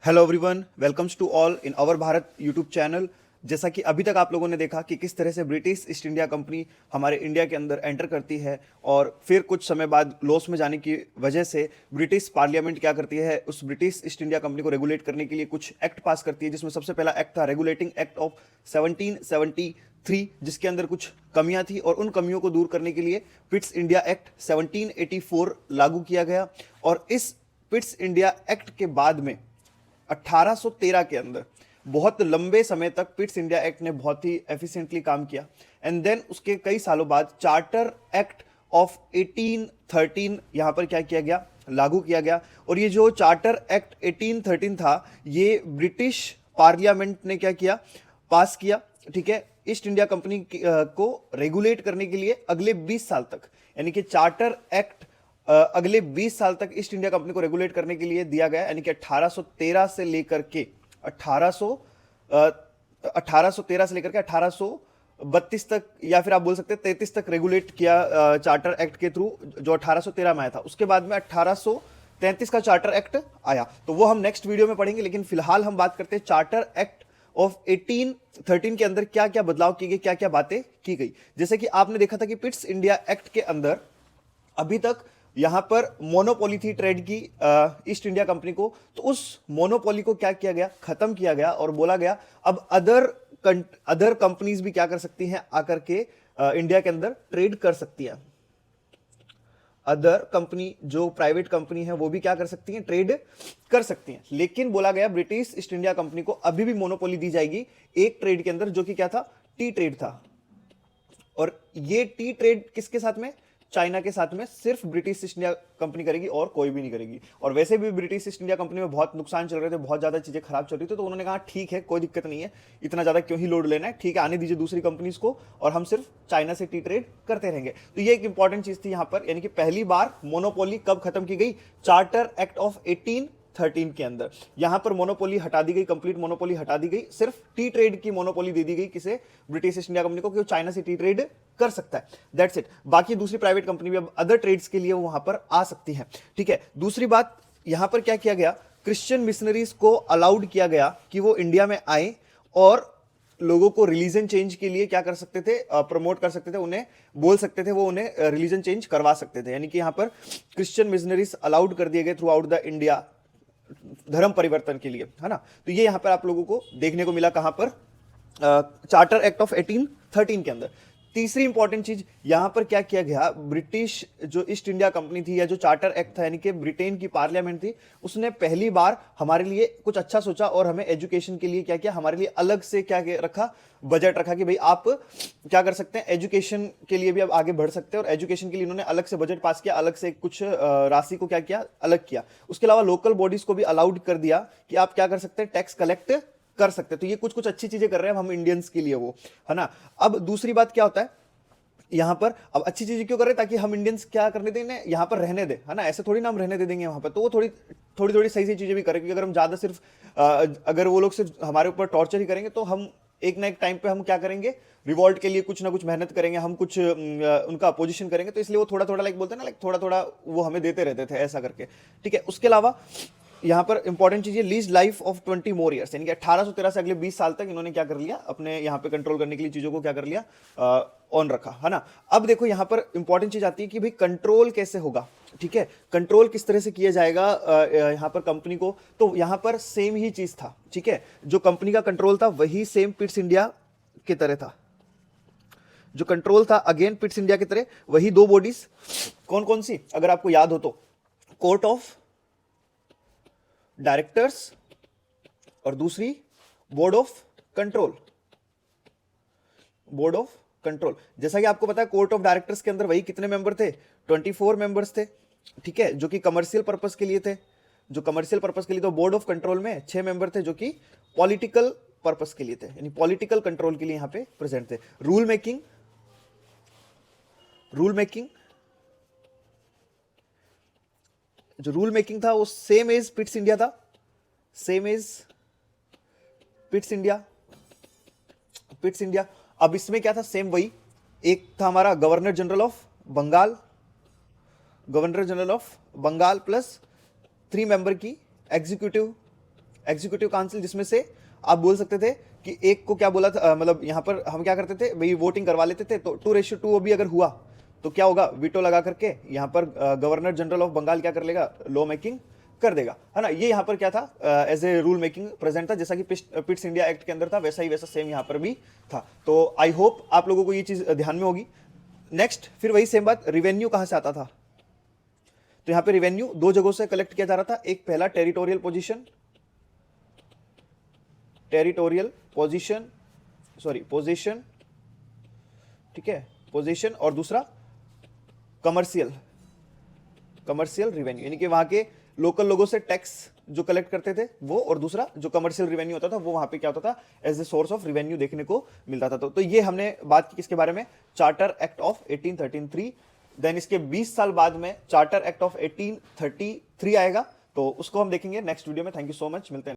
Hello everyone, welcomes to all in our Bharat YouTube channel. जैसा कि अभी तक आप लोगों ने देखा कि किस तरह से ब्रिटिश ईस्ट इंडिया कंपनी हमारे इंडिया के अंदर एंटर करती है और फिर कुछ समय बाद लॉस में जाने की वजह से ब्रिटिश पार्लियामेंट क्या करती है, उस ब्रिटिश ईस्ट इंडिया कंपनी को रेगुलेट करने के लिए कुछ एक्ट पास करती है, जिसमें सबसे पहला एक्ट था रेगुलेटिंग एक्ट ऑफ 1773, जिसके अंदर कुछ कमियां थी और उन कमियों को दूर करने के लिए पिट्स इंडिया एक्ट 1784 लागू किया गया। और इस पिट्स इंडिया एक्ट के बाद में 1813 के अंदर बहुत लंबे समय तक पिट्स इंडिया एक्ट ने बहुत ही एफिशिएंटली काम किया। एंड देन उसके कई सालों बाद चार्टर एक्ट ऑफ 1813 यहां पर क्या किया गया, लागू किया गया। और ये जो चार्टर एक्ट 1813 था, ये ब्रिटिश पार्लियामेंट ने क्या किया, पास किया। ठीक है, ईस्ट इंडिया कंपनी को रेगुलेट करने के लिए अगले 20 साल तक, यानी कि चार्टर एक्ट अगले 20 साल तक ईस्ट इंडिया कंपनी को रेगुलेट करने के लिए दिया गया। यानी कि 1813 से लेकर के 1832 तक, या फिर आप बोल सकते हैं 33 तक रेगुलेट किया चार्टर एक्ट के थ्रू, जो 1813 में आया था। उसके बाद में 1833 का चार्टर एक्ट आया, तो वो हम नेक्स्ट वीडियो में पढ़ेंगे। लेकिन फिलहाल हम बात करते हैं चार्टर एक्ट ऑफ 1813 के अंदर क्या क्या बदलाव किए गए, क्या क्या बातें की गई। जैसे कि आपने देखा था कि पिट्स इंडिया एक्ट के अंदर अभी तक यहां पर मोनोपोली थी ट्रेड की ईस्ट इंडिया कंपनी को, तो उस मोनोपोली को क्या किया गया, खत्म किया गया और बोला गया अब अदर कंपनीज भी क्या कर सकती हैं, आकर के इंडिया के अंदर ट्रेड कर सकती हैं। अदर कंपनी, जो प्राइवेट कंपनी है, वो भी क्या कर सकती हैं, ट्रेड कर सकती हैं। लेकिन बोला गया ब्रिटिश ईस्ट इंडिया कंपनी को अभी भी मोनोपोली दी जाएगी एक ट्रेड के अंदर, जो कि क्या था, टी ट्रेड था। और ये टी ट्रेड किसके साथ में, चाइना के साथ में सिर्फ ब्रिटिश ईस्ट इंडिया कंपनी करेगी और कोई भी नहीं करेगी। और वैसे भी ब्रिटिश ईस्ट इंडिया कंपनी में बहुत नुकसान चल रहे थे, बहुत ज्यादा चीजें खराब चल रही थी, तो उन्होंने कहा ठीक है, कोई दिक्कत नहीं है, इतना ज्यादा क्यों ही लोड लेना है, ठीक है, आने दीजिए दूसरी कंपनीज को और हम सिर्फ चाइना से टी ट्रेड करते रहेंगे। तो ये एक इंपॉर्टेंट चीज थी यहां पर, यानी कि पहली बार मोनोपोली कब खत्म की गई, चार्टर एक्ट ऑफ 1813 के अंदर। यहां पर मोनोपोली हटा दी गई, कंप्लीट मोनोपोली हटा दी गई, सिर्फ टी ट्रेड की मोनोपोली दे दी गई किसे, ब्रिटिश ईस्ट इंडिया कंपनी को, कि वो चाइना से टी ट्रेड कर सकता है। That's it. बाकी दूसरी प्राइवेट कंपनी भी अब अदर ट्रेड्स के लिए वहां पर आ सकती है। ठीक है, दूसरी बात यहां पर क्या किया गया, क्रिश्चियन मिशनरीज को अलाउड किया गया कि वो इंडिया में आए और लोगों को रिलीजन चेंज के लिए क्या कर सकते थे, प्रमोट कर सकते थे, उन्हें बोल सकते थे, वो उन्हें रिलीजन चेंज करवा सकते थे। यानी कि यहां पर क्रिश्चियन मिशनरीज अलाउड कर दिए गए थ्रू आउट द इंडिया धर्म परिवर्तन के लिए, है ना। तो ये यहां पर आप लोगों को देखने को मिला, कहां पर, चार्टर एक्ट ऑफ 1813 के अंदर। तीसरी इंपॉर्टेंट चीज यहां पर क्या किया गया, ब्रिटिश जो ईस्ट इंडिया कंपनी थी, या जो चार्टर एक्ट था, यानी कि ब्रिटेन की पार्लियामेंट थी, उसने पहली बार हमारे लिए कुछ अच्छा सोचा और हमें एजुकेशन के लिए क्या किया, हमारे लिए अलग से क्या रखा, बजट रखा कि भाई आप क्या कर सकते हैं, एजुकेशन के लिए भी अब आगे बढ़ सकते हैं। और एजुकेशन के लिए इन्होंने अलग से बजट पास किया, अलग से कुछ राशि को क्या किया, अलग किया। उसके अलावा लोकल बॉडीज को भी अलाउड कर दिया कि आप क्या कर सकते हैं, टैक्स कलेक्ट कर सकते हैं। तो ये कुछ कुछ अच्छी चीजें कर रहे हैं हम इंडियंस के लिए, वो, है ना। अब दूसरी बात क्या होता है यहां पर, अब अच्छी चीजें क्यों कर रहे हैं, ताकि हम इंडियंस क्या करने दें, यहां पर रहने दें, है ना। ऐसे थोड़ी ना हम रहने दे देंगे वहां पर, तो वो थोड़ी थोड़ी सही चीजें भी करें, क्योंकि अगर हम ज्यादा सिर्फ अगर वो लोग सिर्फ हमारे ऊपर टॉर्चर ही करेंगे, तो हम एक ना एक टाइम पे हम क्या करेंगे, रिवॉल्ट के लिए कुछ ना कुछ मेहनत करेंगे, हम कुछ उनका अपोजिशन करेंगे। तो इसलिए वो थोड़ा थोड़ा, लाइक बोलते हैं ना, लाइक थोड़ा थोड़ा वो हमें देते रहते थे, ऐसा करके। ठीक है, उसके अलावा यहां पर इंपॉर्टेंट चीज है lease life of 20 more years, यानी कि 1813 से अगले 20 साल तक इन्होंने क्या कर लिया, अपने यहां पे कंट्रोल करने के लिए चीजों को क्या कर लिया, ऑन रखा, है ना। अब देखो यहां पर इंपॉर्टेंट चीज आती है कि भाई कंट्रोल कैसे होगा। ठीक है, कंट्रोल किस तरह से किया जाएगा यहां पर कंपनी को, तो यहां पर सेम ही चीज था। ठीक है, जो कंपनी का कंट्रोल था वही सेम पिट्स इंडिया की तरह था। जो कंट्रोल था अगेन पिट्स इंडिया की तरह, वही दो बॉडीज, कौन कौन सी, अगर आपको याद हो तो, कोर्ट ऑफ डायरेक्टर्स और दूसरी board of control. Board of control, जैसा कि आपको पता है, कोर्ट ऑफ डायरेक्टर्स के अंदर वही कितने मेंबर थे, 24 मेंबर्स थे। ठीक है, जो कि कमर्शियल पर्पस के लिए थे, जो कमर्शियल पर्पस के लिए। तो बोर्ड ऑफ कंट्रोल में 6 मेंबर थे, जो कि पॉलिटिकल पर्पस के लिए थे, यानी पॉलिटिकल कंट्रोल के लिए यहां पे प्रेजेंट थे। रूल मेकिंग, जो रूल मेकिंग था वो सेम एज पिट्स इंडिया था, सेम एज पिट्स इंडिया। अब इसमें क्या था, सेम वही, एक था हमारा governor general of Bengal plus 3 member की एग्जीक्यूटिव एग्जीक्यूटिव काउंसिल, जिसमें से आप बोल सकते थे कि एक को क्या बोला था, मतलब यहाँ पर हम क्या करते थे भाई, वोटिंग करवा लेते थे, तो 2:2 भी अगर हुआ तो क्या होगा, वीटो लगा करके यहाँ पर गवर्नर जनरल ऑफ बंगाल क्या कर लेगा, लॉ मेकिंग कर देगा, है ना। ये यहाँ पर क्या था, as a rule making present था, जैसा कि पिट्स इंडिया एक्ट के अंदर था, वैसा ही वैसा सेम यहाँ पर भी था। तो आई होप आप लोगों को ये चीज ध्यान में होगी। नेक्स्ट, फिर वही सेम बात, रिवेन्यू कहां से आता था, तो यहां पे रिवेन्यू दो जगहों से कलेक्ट किया जा रहा था। एक पहला टेरिटोरियल पोजीशन, ठीक है, पोजीशन, और दूसरा कमर्शियल रिवेन्यू, यानी कि वहां के लोकल लोगों से टैक्स जो कलेक्ट करते थे वो, और दूसरा जो कमर्शियल रिवेन्यू होता था वो वहां पे क्या होता था, as a source of revenue देखने को मिलता था। तो ये हमने बात की किसके बारे में, चार्टर एक्ट ऑफ 1833। देन इसके 20 साल बाद में चार्टर एक्ट ऑफ 1833 आएगा, तो उसको हम देखेंगे नेक्स्ट वीडियो में। थैंक यू सो मच, मिलते हैं।